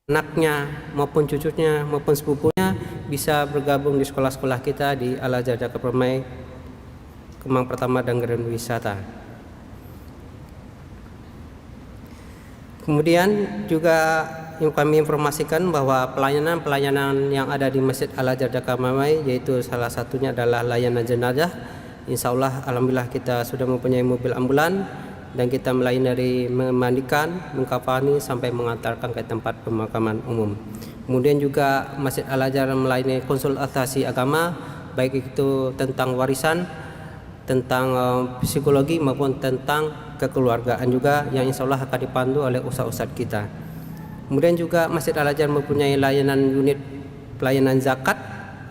anaknya maupun cucunya maupun sepupunya bisa bergabung di sekolah-sekolah kita di Al-Azhar Jakarta Permai, Kemang Pertama dan Grand Wisata. Kemudian juga kami informasikan bahwa pelayanan yang ada di Masjid Al-Azhar Jakarta Permai, yaitu salah satunya adalah layanan jenazah. Insya Allah, alhamdulillah kita sudah mempunyai mobil ambulan dan kita melayani dari memandikan, mengkafani sampai mengantarkan ke tempat pemakaman umum. Kemudian juga Masjid Al-Azhar melayani konsultasi agama, baik itu tentang warisan, tentang psikologi maupun tentang kekeluargaan juga, yang insya Allah akan dipandu oleh ustadz-ustadz kita. Kemudian juga Masjid Al-Azhar mempunyai layanan unit pelayanan zakat,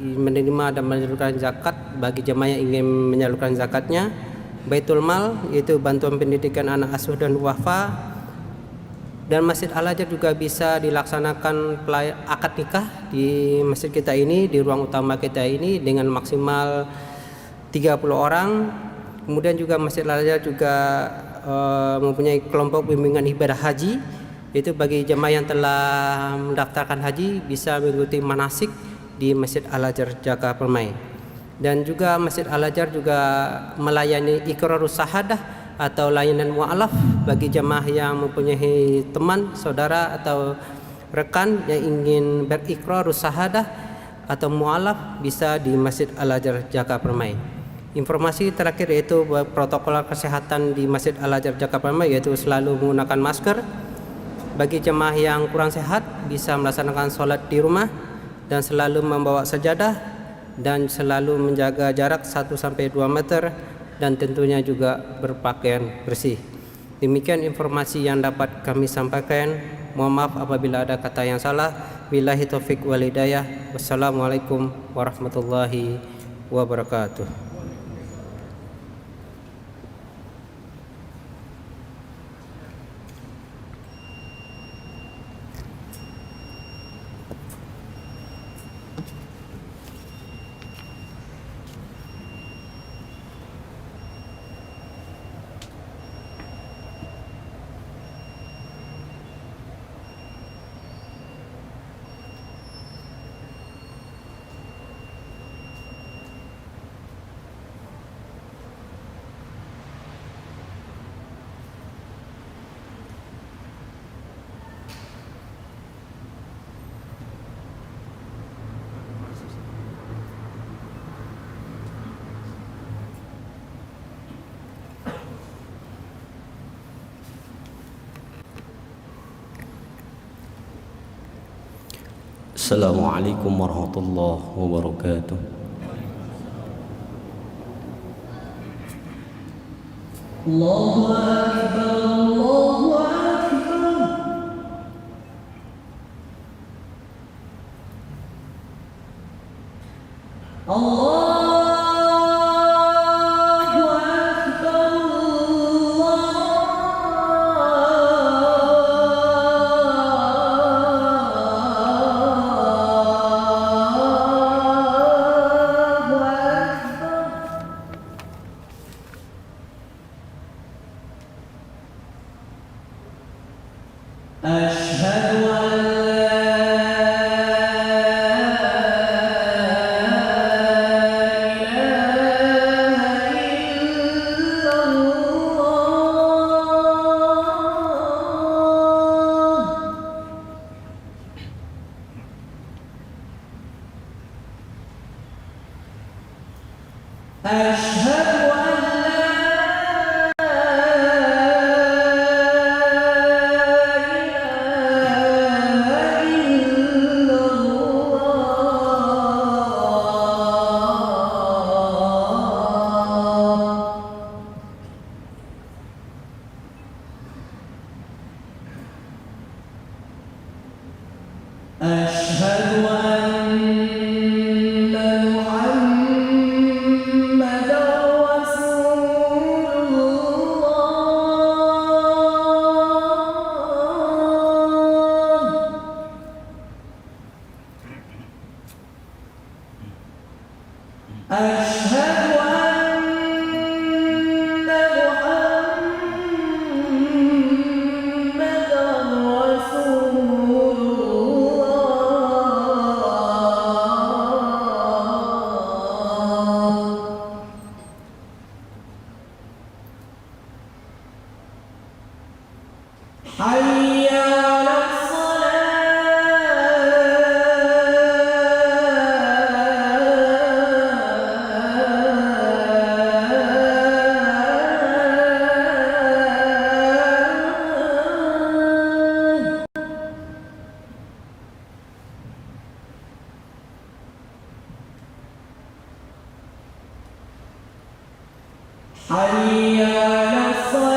menerima dan menyalurkan zakat bagi jemaah yang ingin menyalurkan zakatnya. Baitul Mal, yaitu bantuan pendidikan anak asuh dan wafa. Dan Masjid Al-Azhar juga bisa dilaksanakan akad nikah di masjid kita ini, di ruang utama kita ini dengan maksimal 30 orang. Kemudian juga Masjid Al-Azhar juga mempunyai kelompok bimbingan ibadah haji, yaitu bagi jemaah yang telah mendaftarkan haji bisa mengikuti manasik di Masjid Al-Azhar Jakarta Permai. Dan juga Masjid Al-Azhar juga melayani iqrarus syahadah atau layanan mu'alaf bagi jemaah yang mempunyai teman, saudara atau rekan yang ingin beriqrarus syahadah atau mu'alaf, bisa di Masjid Al-Azhar Jakarta Permai. Informasi terakhir yaitu protokol kesehatan di Masjid Al-Azhar Jakarta Permai, yaitu selalu menggunakan masker. Bagi jemaah yang kurang sehat bisa melaksanakan sholat di rumah dan selalu membawa sajadah dan selalu menjaga jarak 1-2 meter dan tentunya juga berpakaian bersih. Demikian informasi yang dapat kami sampaikan. Mohon maaf apabila ada kata yang salah. Billahi taufik wal hidayah. Wassalamualaikum warahmatullahi wabarakatuh. Assalamualaikum warahmatullahi wabarakatuh. Allahu Akbar, Allahu Akbar. Muhammadan Rasulullah. حي على الصلاة حي على الصلاة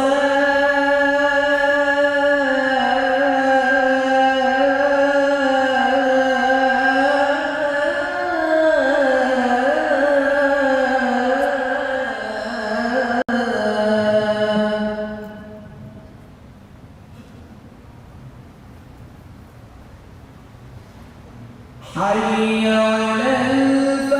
حي على الفلاح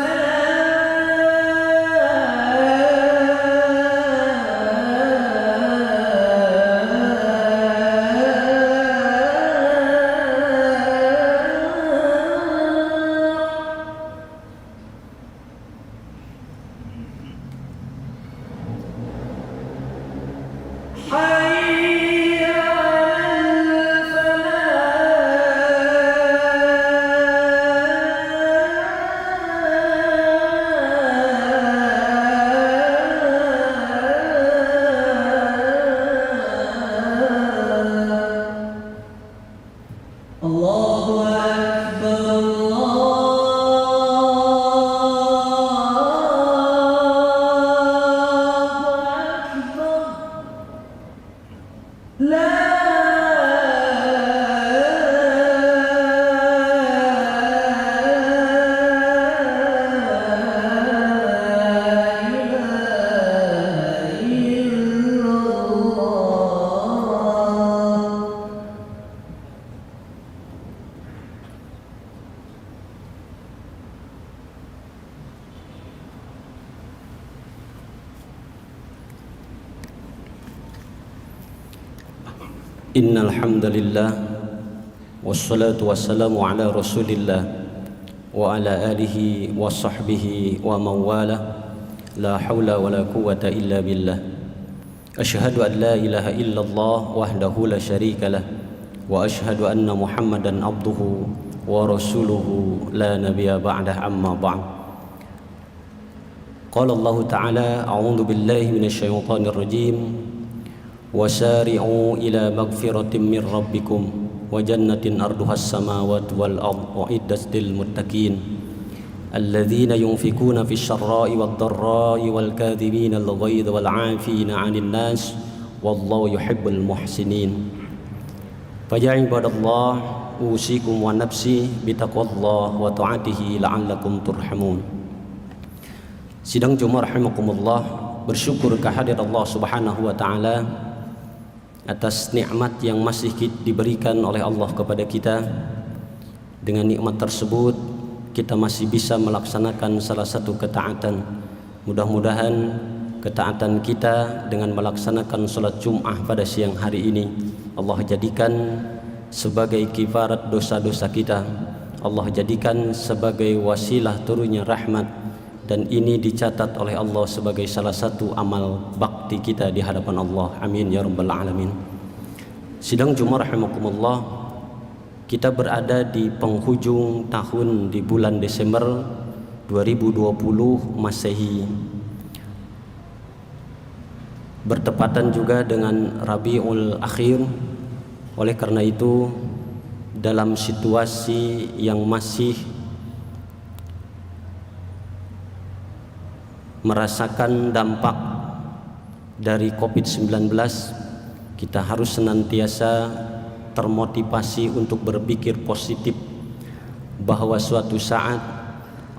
حي الله أكبر الله أكبر لا إله إلا الله Innal hamdalillah wassalatu wassalamu ala Rasulillah wa ala alihi wa sahbihi wa mawala la haula wa la quwwata illa billah. Ashhadu an la ilaha illallah wahdahu la syarika lah wa ashhadu anna Muhammadan abduhu wa rasuluhu la nabiyya ba'dah amma ba'd. Qala Allah ta'ala a'udzu billahi minasy syaithanir rajim وسارعوا إلى مغفرة من ربكم وجنة أرضها السماوات والأرض أعدت للمتقين الذين ينفقون في السراء والضراء والكاظمين الغيظ والعافين عن الناس والله يحب المحسنين. فيا عباد الله أوصيكم ونفسي بتقوى الله وطاعته لعلكم ترحمون. Sidang Jumat rahimakumullah, bersyukur kehadirat Allah Subhanahu wa taala atas nikmat yang masih diberikan oleh Allah kepada kita. Dengan nikmat tersebut kita masih bisa melaksanakan salah satu ketaatan. Mudah-mudahan ketaatan kita dengan melaksanakan salat Jum'ah pada siang hari ini Allah jadikan sebagai kifarat dosa-dosa kita. Allah jadikan sebagai wasilah turunnya rahmat, dan ini dicatat oleh Allah sebagai salah satu amal bakti kita di hadapan Allah. Amin ya rabbal alamin. Sidang Jumat rahimakumullah, kita berada di penghujung tahun di bulan Desember 2020 Masehi, bertepatan juga dengan Rabiul Akhir. Oleh karena itu, dalam situasi yang masih merasakan dampak dari COVID-19, kita harus senantiasa termotivasi untuk berpikir positif bahwa suatu saat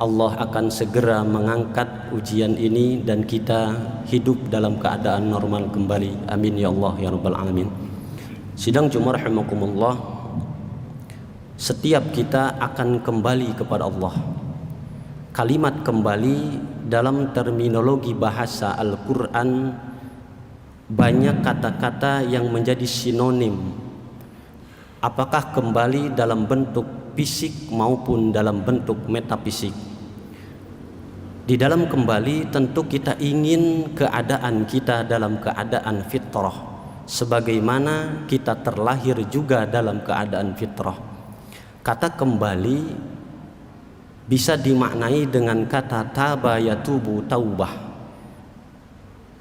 Allah akan segera mengangkat ujian ini dan kita hidup dalam keadaan normal kembali. Amin ya Allah ya rabbal alamin. Sidang Jumat rahimakumullah, setiap kita akan kembali kepada Allah. Kalimat kembali dalam terminologi bahasa Al-Quran banyak kata-kata yang menjadi sinonim. Apakah kembali dalam bentuk fisik maupun dalam bentuk metafisik. Di dalam kembali tentu kita ingin keadaan kita dalam keadaan fitrah, sebagaimana kita terlahir juga dalam keadaan fitrah. Kata kembali bisa dimaknai dengan kata taba yatubu taubah,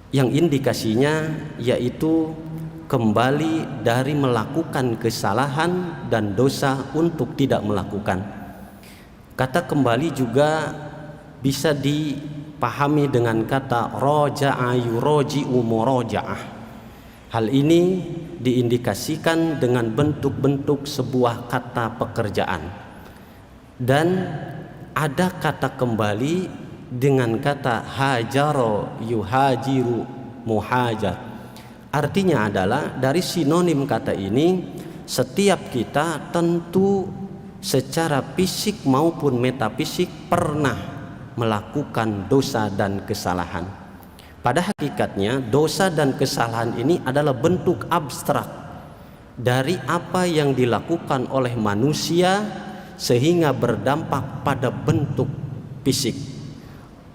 yang indikasinya yaitu kembali dari melakukan kesalahan dan dosa untuk tidak melakukan. Kata kembali juga bisa dipahami dengan kata roja'a yuroji'u muroja'ah. Hal ini diindikasikan dengan bentuk-bentuk sebuah kata pekerjaan. Dan ada kata kembali dengan kata hajaro yuhajiru muhajar. Artinya adalah dari sinonim kata ini, setiap kita tentu secara fisik maupun metafisik pernah melakukan dosa dan kesalahan. Pada hakikatnya dosa dan kesalahan ini adalah bentuk abstrak dari apa yang dilakukan oleh manusia sehingga berdampak pada bentuk fisik.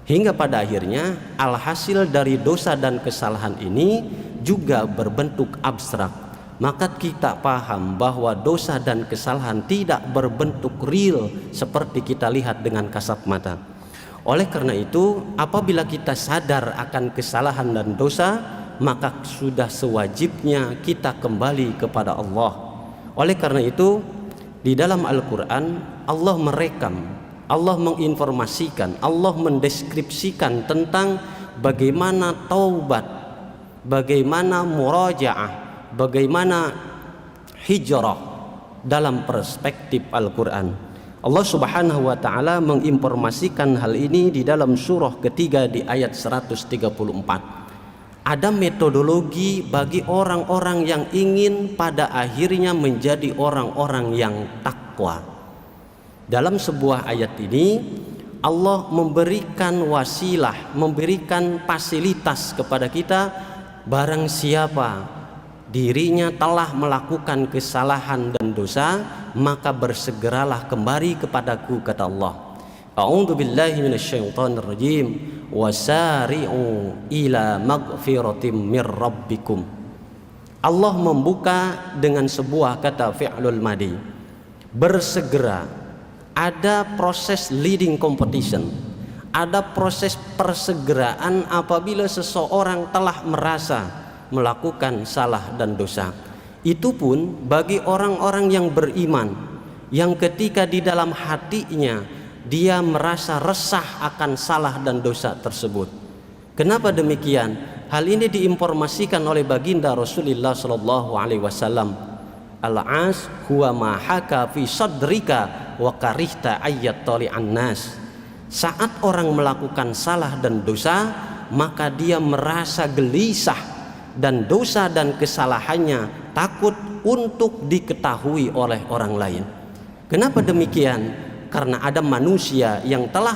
Hingga pada akhirnya alhasil dari dosa dan kesalahan ini juga berbentuk abstrak. Maka kita paham bahwa dosa dan kesalahan tidak berbentuk real seperti kita lihat dengan kasat mata. Oleh karena itu, apabila kita sadar akan kesalahan dan dosa, maka sudah sewajibnya kita kembali kepada Allah. Oleh karena itu, di dalam Al-Quran Allah merekam, Allah menginformasikan, Allah mendeskripsikan tentang bagaimana taubat, bagaimana murajaah, bagaimana hijrah dalam perspektif Al-Quran. Allah Subhanahu wa taala menginformasikan hal ini di dalam surah ketiga di ayat 134. Ada metodologi bagi orang-orang yang ingin pada akhirnya menjadi orang-orang yang takwa. Dalam sebuah ayat ini Allah memberikan wasilah, memberikan fasilitas kepada kita. Barang siapa dirinya telah melakukan kesalahan dan dosa, maka bersegeralah kembali kepadaku, kata Allah. A'udzu billahi minasyaitonir rajim. Wasari'u ila maghfiratim mir rabbikum. Allah membuka dengan sebuah kata fi'lul madi. Bersegera. Ada proses leading competition. Ada proses persegeraan apabila seseorang telah merasa melakukan salah dan dosa. Itu pun bagi orang-orang yang beriman, yang ketika di dalam hatinya dia merasa resah akan salah dan dosa tersebut. Kenapa demikian? Hal ini diinformasikan oleh baginda Rasulullah sallallahu alaihi wasallam. Al-as huwa ma haka fi sadrika wa karihta ayyat tali'an nas. Saat orang melakukan salah dan dosa, maka dia merasa gelisah dan dosa dan kesalahannya takut untuk diketahui oleh orang lain. Kenapa demikian? Karena ada manusia yang telah